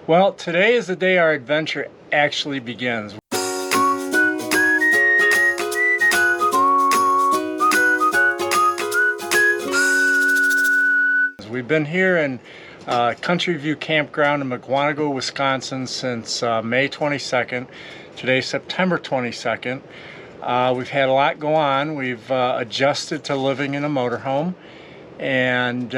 Well, today is the day our adventure actually begins. We've been here in Country View Campground in McGuanago, Wisconsin since May 22nd. Today's September 22nd. We've had a lot go on. We've adjusted to living in a motorhome, and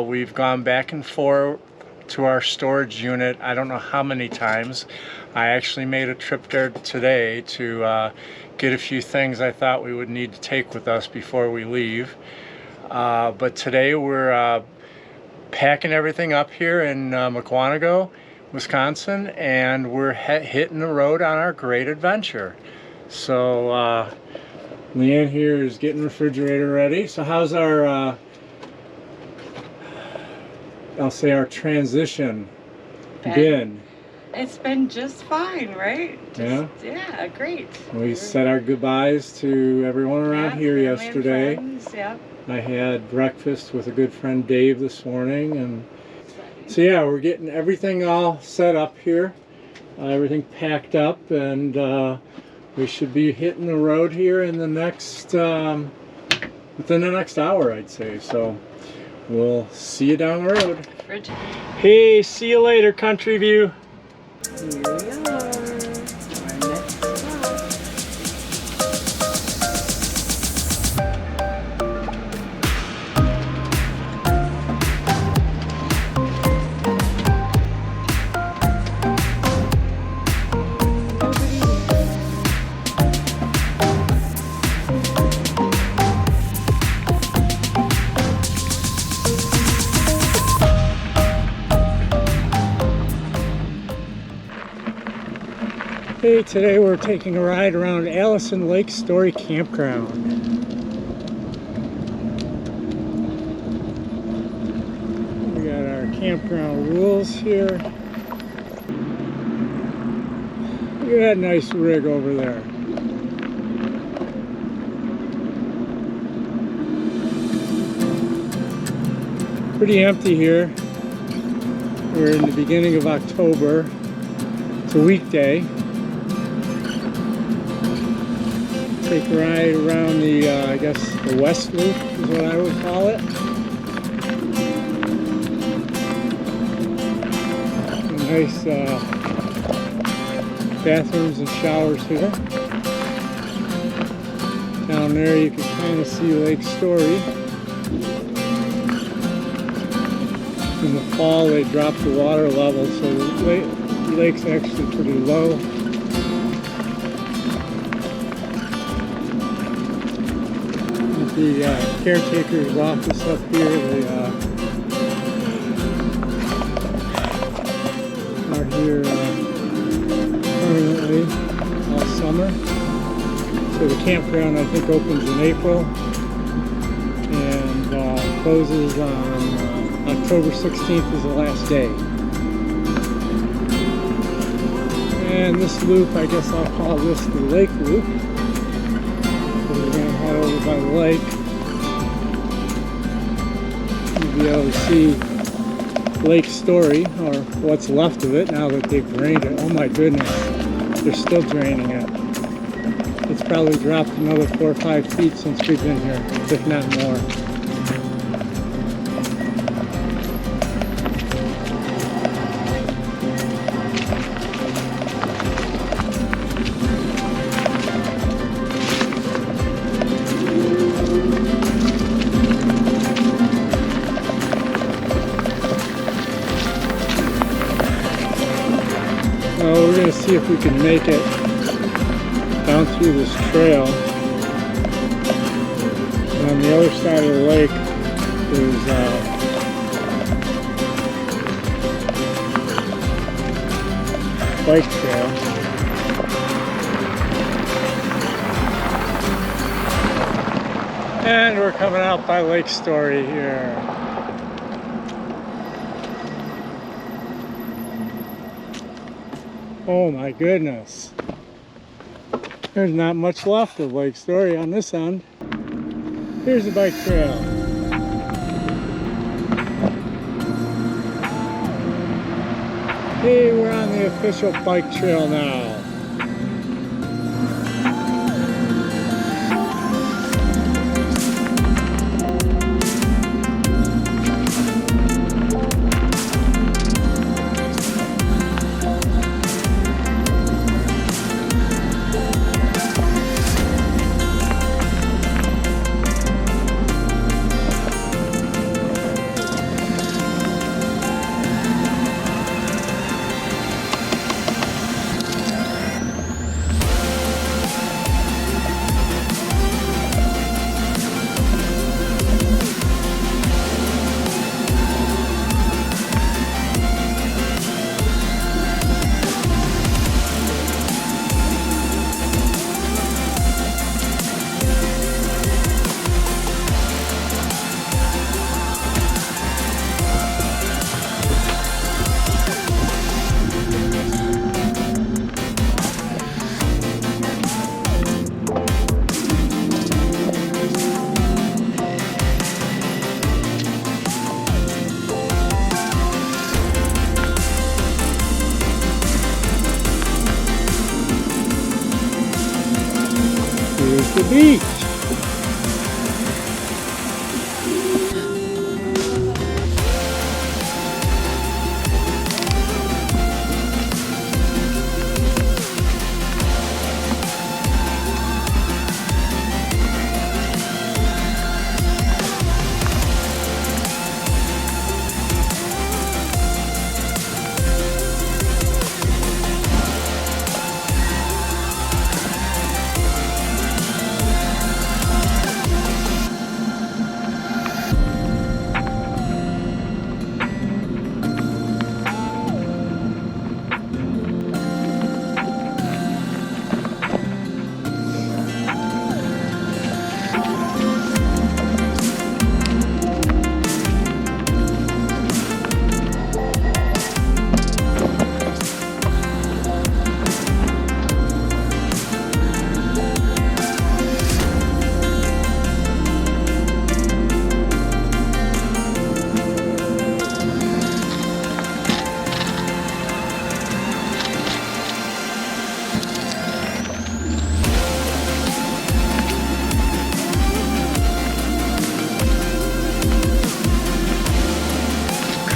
we've gone back and forth to our storage unit I don't know how many times. I actually made a trip there today to get a few things I thought we would need to take with us before we leave. But today we're packing everything up here in McGuanago, Wisconsin, and we're hitting the road on our great adventure. So Leanne here is getting the refrigerator ready. So how's our I'll say our transition been? It's been just fine, right? Yeah, great. We said our goodbyes to everyone around here yesterday. Friends, yeah. I had breakfast with a good friend Dave this morning, and so yeah, we're getting everything all set up here, everything packed up, and we should be hitting the road here in the next within the next hour, I'd say. So we'll see you down the road. Hey, see you later, Country View. Here we are. Our next stop. Hey, today we're taking a ride around Allison Lake Story Campground. We got our campground rules here. Look at that nice rig over there. Pretty empty here. We're in the beginning of October. It's a weekday. Take a ride around the, I guess, the West Loop is what I would call it. Nice bathrooms and showers here. Down there you can kind of see Lake Story. In the fall they drop the water level, so the lake's actually pretty low. The caretaker's office up here. They are here permanently all summer. So the campground I think opens in April and closes on October 16th is the last day. And this loop, I guess I'll call this the Lake Loop. We're going to head over by the lake. You'll be able to see Lake Story, or what's left of it now that they've drained it. Oh my goodness, they're still draining it. It's probably dropped another 4 or 5 feet since we've been here, if not more. We're going to see if we can make it down through this trail. And on the other side of the lake is bike trail. And we're coming out by Lake Story here. Oh my goodness. There's not much left of Lake Story on this end. Here's the bike trail. Hey, we're on the official bike trail now. Here's the beach.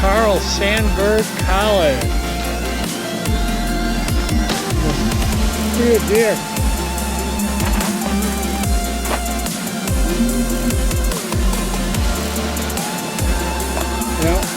Carl Sandburg College. See a deer. Yep.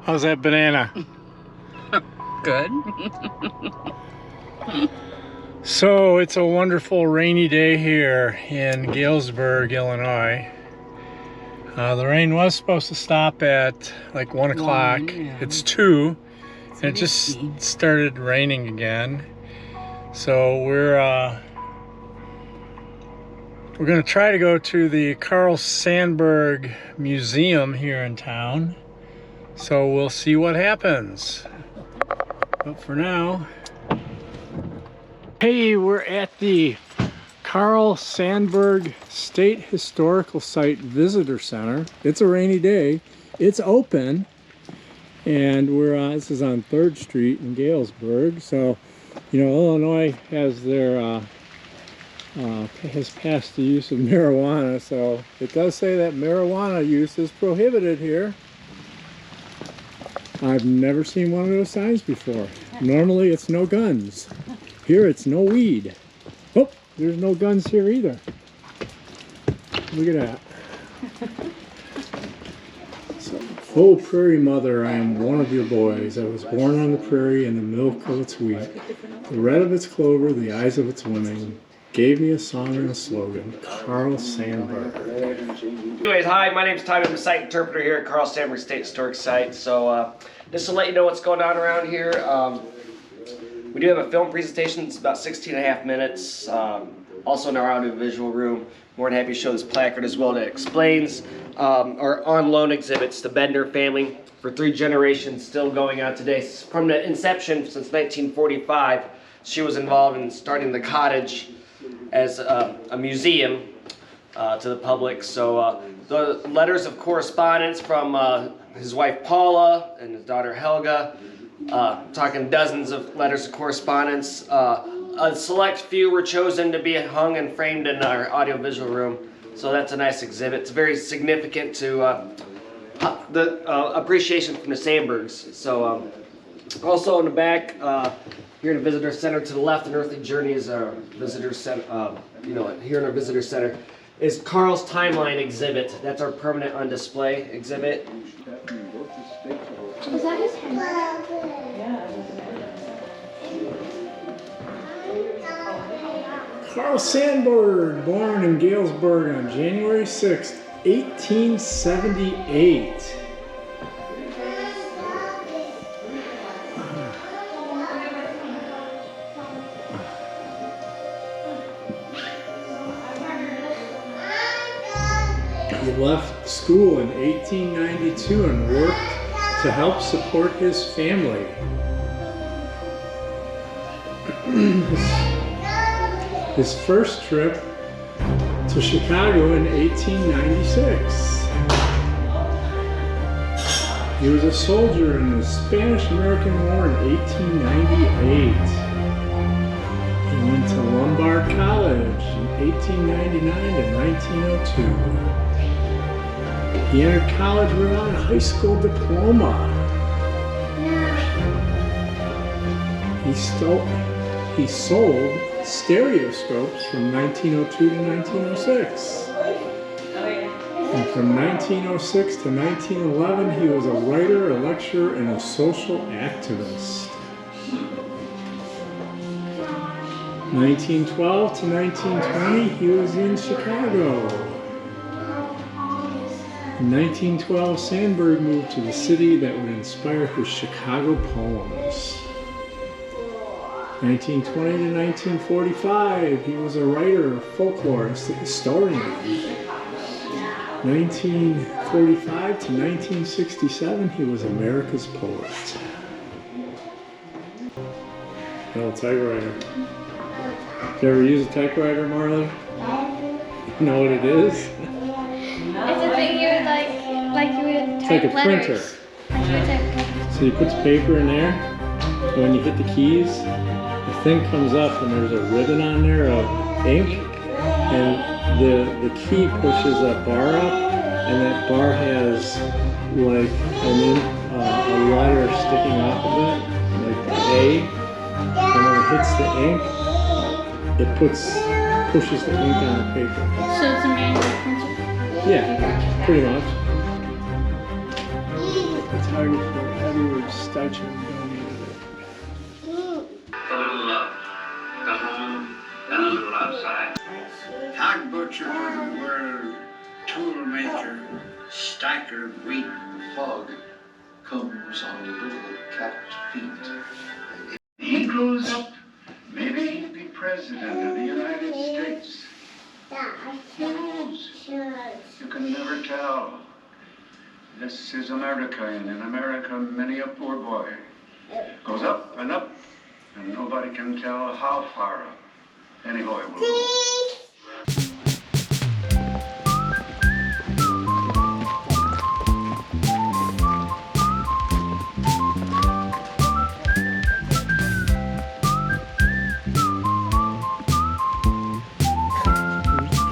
How's that banana? Good. So it's a wonderful rainy day here in Galesburg, Illinois. The rain was supposed to stop at like 1 o'clock. Yeah. It's 2, and it just started raining again. So we're gonna try to go to the Carl Sandburg Museum here in town. So we'll see what happens. But for now, hey, we're at the Carl Sandburg State Historical Site Visitor Center. It's a rainy day. It's open, and we're this is on 3rd Street in Galesburg. So, you know, Illinois has their has passed the use of marijuana. So it does say that marijuana use is prohibited here. I've never seen one of those signs before. Normally it's no guns. Here it's no weed. Oh, there's no guns here either. Look at that. So, oh, prairie mother, I am one of your boys. I was born on the prairie in the milk of its wheat, the red of its clover, the eyes of its women. gave me a song and a slogan, Carl Sandburg. Anyways, hi, my name is Tommy. I'm a site interpreter here at Carl Sandburg State Historic Site. So just to let you know what's going on around here, we do have a film presentation. It's about 16.5 minutes. Also in our audiovisual room. More than happy to show this placard as well that explains our on loan exhibits, the Bender family, for 3 generations, still going on today. From the inception, since 1945, she was involved in starting the cottage as a museum to the public. So the letters of correspondence from his wife Paula and his daughter Helga, talking dozens of letters of correspondence. A select few were chosen to be hung and framed in our audiovisual room. So that's a nice exhibit. It's very significant to the appreciation from the Sandburgs. So also in the back, here in the visitor center to the left, an earthly journey is our visitor center. Here in our visitor center is Carl's timeline exhibit. That's our permanent on display exhibit. Is that his handbag? Carl Sandburg, born in Galesburg on January 6, 1878. He left school in 1892 and worked to help support his family. His first trip to Chicago in 1896. He was a soldier in the Spanish-American War in 1898. He went to Lombard College in 1899 to 1902. He entered college without a high school diploma. He sold stereoscopes from 1902 to 1906. And from 1906 to 1911, he was a writer, a lecturer, and a social activist. 1912 to 1920, he was in Chicago. In 1912, Sandburg moved to the city that would inspire his Chicago poems. 1920 to 1945, he was a writer, a folklorist, a historian. 1945 to 1967, he was America's poet. Oh, typewriter. Did you ever use a typewriter, Marley? You know what it is? It's a thing you would like you would It's type like a printer. letters. Like you would type letters. So you put the paper in there, and when you hit the keys, the thing comes up and there's a ribbon on there of ink, and the key pushes a bar up, and that bar has like a letter sticking off of it, like the A, and when it hits the ink, it pushes the ink on the paper. So it's a manual printer. Yeah, pretty much. Photographer Edward Steichen donated it. A little love, a home, and a little outside. Hog butcher were tool maker, stacker of wheat. Fog comes on little cat feet. He grows up, maybe he'll be president of the United States. Who knows? You can never tell. This is America, and in America, many a poor boy goes up, and nobody can tell how far up any boy will go.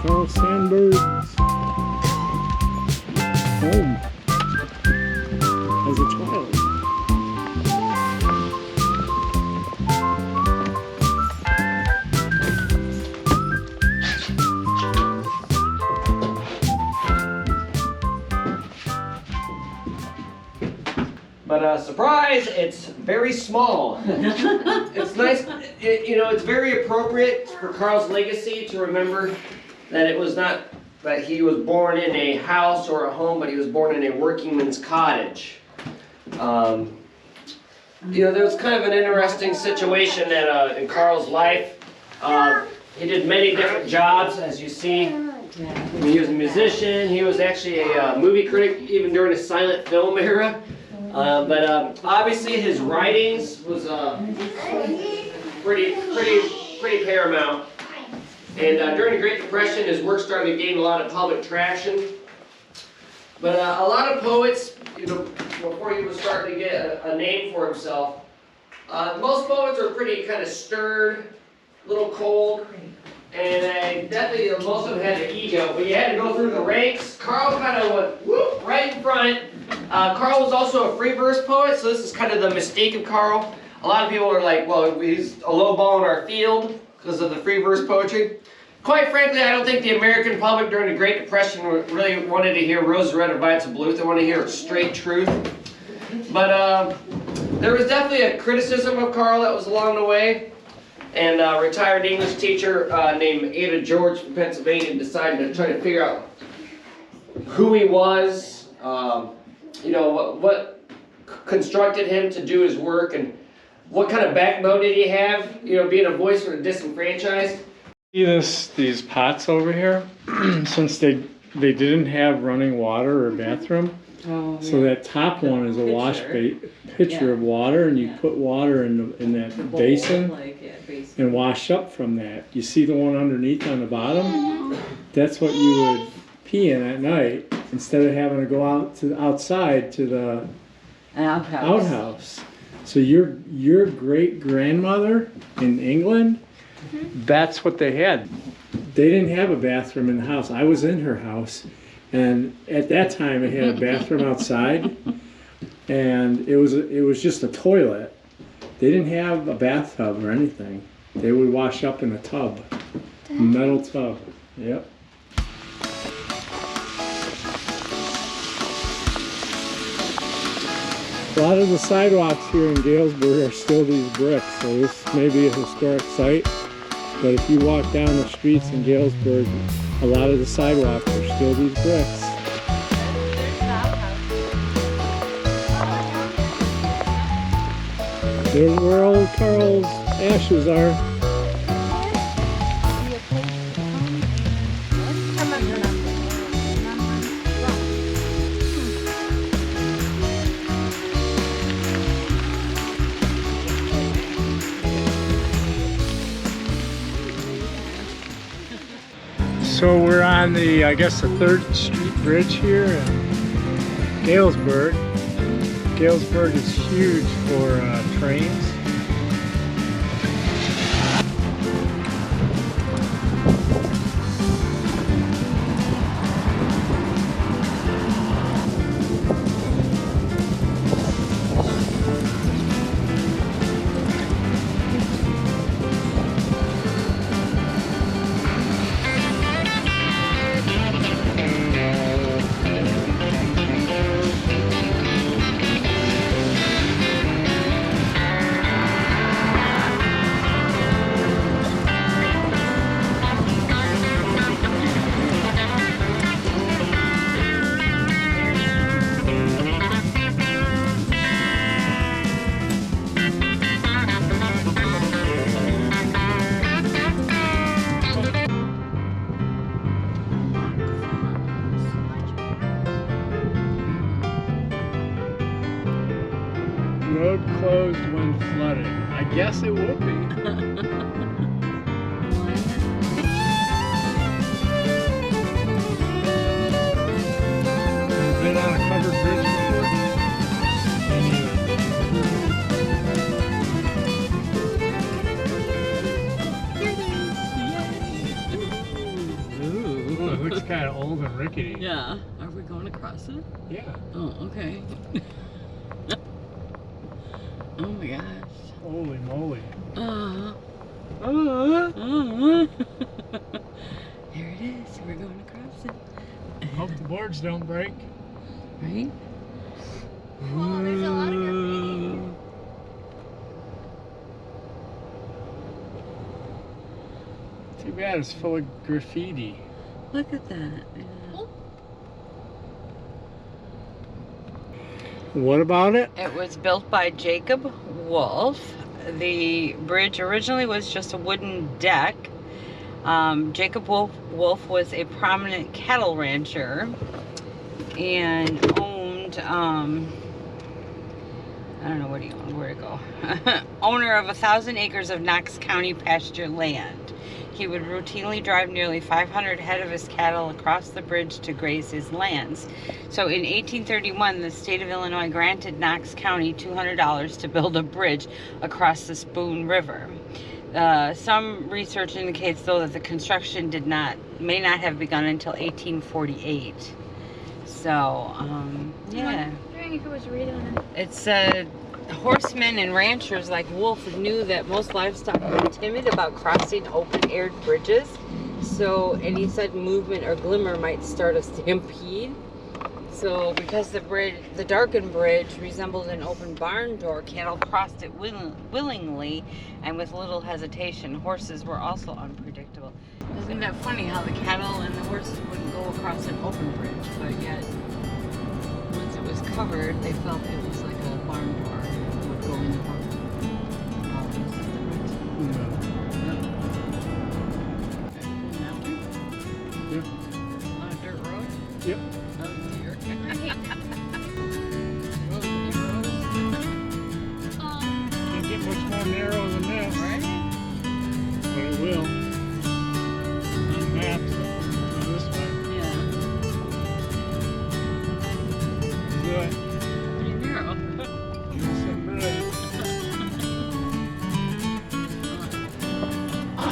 Carl Sandburg's home as a child. surprise, it's very small. It's nice, you know, it's very appropriate for Carl's legacy to remember that it was not that he was born in a house or a home, but he was born in a workingman's cottage. You know, there was kind of an interesting situation in Carl's life. He did many different jobs, as you see. He was a musician. He was actually a movie critic, even during the silent film era. But obviously, his writings was pretty paramount. And during the Great Depression, his work started to gain a lot of public traction. But a lot of poets, you know, before he was starting to get a name for himself, most poets are pretty kind of stern, a little cold, and definitely most of them had an ego. But you had to go through the ranks. Carl kind of went whoop, right in front. Carl was also a free verse poet, so this is kind of the mystique of Carl. A lot of people are like, well, he's a low ball in our field because of the free verse poetry. Quite frankly, I don't think the American public during the Great Depression really wanted to hear Rose Red or Violets of Blue. They wanted to hear straight truth. But there was definitely a criticism of Carl that was along the way. And a retired English teacher named Ada George from Pennsylvania decided to try to figure out who he was, you know, what constructed him to do his work, and what kind of backbone did he have, you know, being a voice for the disenfranchised. See these pots over here? Since they didn't have running water or bathroom, so that top one is a wash pitcher of water, and you put water in that basin and wash up from that. You see the one underneath on the bottom? That's what you would pee in at night instead of having to go outside to the outhouse. So your great grandmother in England, that's what they had. They didn't have a bathroom in the house. I was in her house, and at that time it had a bathroom outside, and it was just a toilet. They didn't have a bathtub or anything. They would wash up in a tub, a metal tub. Yep. A lot of the sidewalks here in Galesburg are still these bricks, so this may be a historic site. But if you walk down the streets in Galesburg, a lot of the sidewalks are still these bricks. There's where old Carl's ashes are. So we're on the, I guess, the 3rd Street Bridge here in Galesburg. Galesburg is huge for trains. Road closed when flooded. I guess it would be. You've been on a covered bridge before? Ooh, it looks kind of old and rickety. Yeah. Are we going across it? Yeah. Oh, okay. Oh my gosh. Holy moly. Here it is. We're going across it. Hope the boards don't break. Right? Oh, there's a lot of graffiti. Too bad it's full of graffiti. Look at that. What about it? It was built by Jacob Wolf. The bridge originally was just a wooden deck. Jacob Wolf was a prominent cattle rancher and owned, I don't know, where to go. Owner of 1,000 acres of Knox County pasture land. He would routinely drive nearly 500 head of his cattle across the bridge to graze his lands. So in 1831, the state of Illinois granted Knox County $200 to build a bridge across the Spoon River. Some research indicates, though, that the construction may not have begun until 1848. So, yeah. I'm wondering if it was redone. It said horsemen and ranchers like Wolf knew that most livestock were timid about crossing open-aired bridges. So, and he said movement or glimmer might start a stampede. So, because the darkened bridge resembled an open barn door, cattle crossed it willingly and with little hesitation. Horses were also unpredictable. Isn't that funny how the cattle and the horses wouldn't go across an open bridge, but yet once it was covered, they felt it was like a barn door would go in the barn. Yeah. On a dirt road? Yep. Oh dear. Can't get much more narrow than this, Right? but it will. On maps, this way. Yeah. Good. Pretty narrow.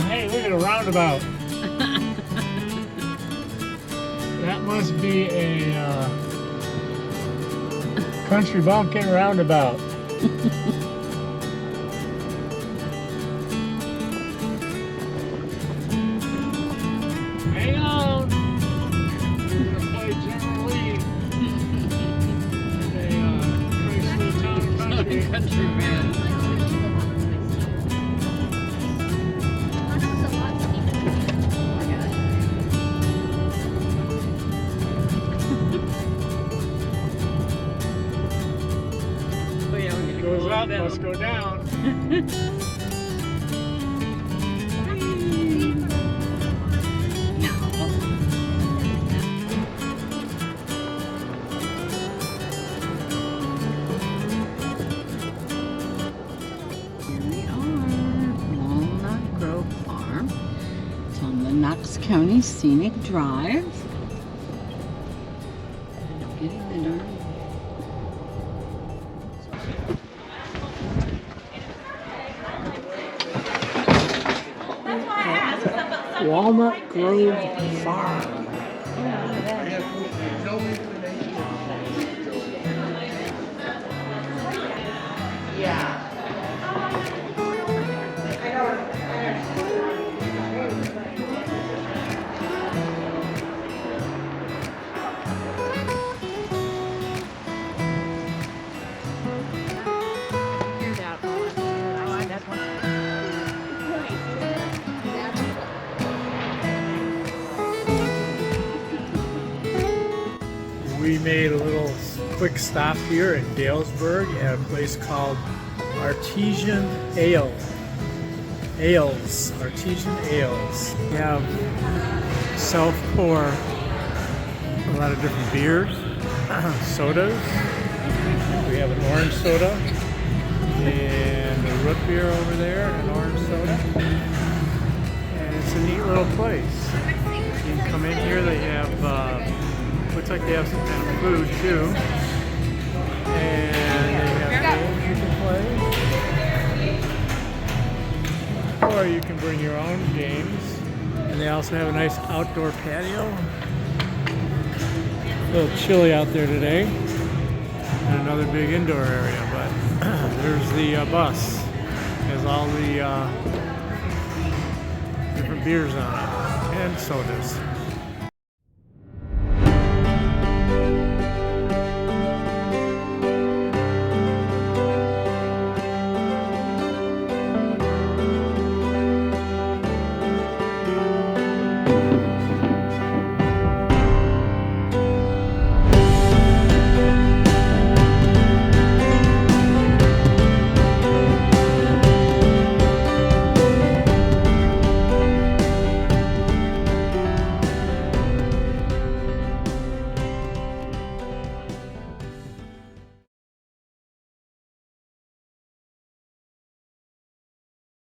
Hey, look at a roundabout. That must be a country bumpkin roundabout. Hang on. We're gonna play General Lee. A Town Country. Country man. Goes up, must go down. Here we are, Walnut Grove Farm. It's on the Knox County Scenic Drive. And I'm getting the darn. Walnut Grove Farm. We made a little quick stop here in Galesburg at a place called Artesian Artesian Ales. We have self-pour a lot of different beers, sodas. We have an orange soda and a root beer over there, an orange soda. And it's a neat little place. You can come in here, they have looks like they have some kind of food too. And they have games you can play. Or you can bring your own games. And they also have a nice outdoor patio. A little chilly out there today. And another big indoor area. But there's the bus. Has all the different beers on it. And sodas.